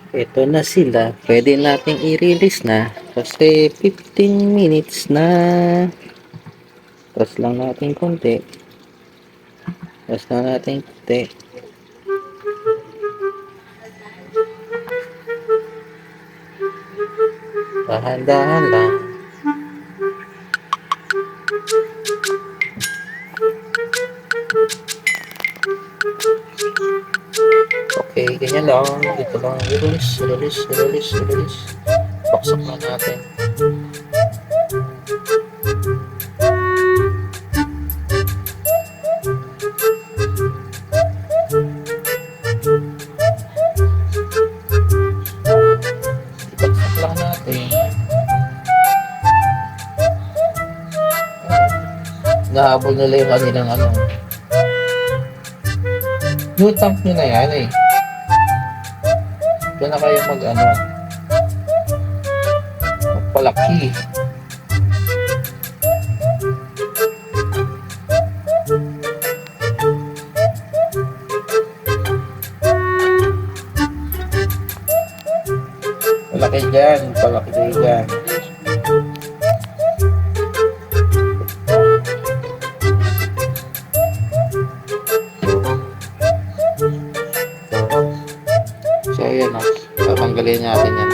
Ito na sila. Pwede nating i-release na. Kasi 15 minutes na. Tapos lang natin konti. Tapos lang natin konti. Dahan-dahan lang. Okay, ganyan lang. Ito lang. I-release, release, release, release. Baksak na natin. Baksak lang natin. Nahabol nila yung kanilang ano. New tank nyo na yan eh. Doon na kayo mag ano. Magpalaki. Palaki dyan. Palaki dyan. So ayan o, tatanggalin natin yan.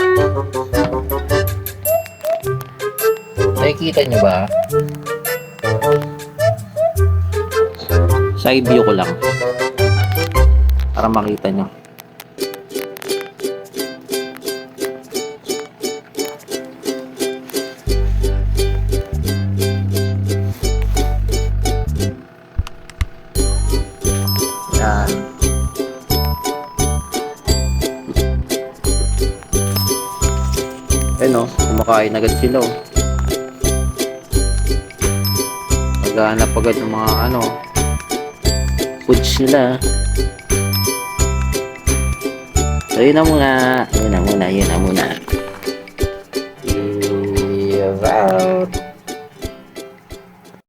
Nakikita nyo ba? Side view ko lang para makita nyo. Yan. Ayun o, kumakain agad sila o. Naghahanap agad ng mga ano, foods nila. So yun na muna. Yun na muna.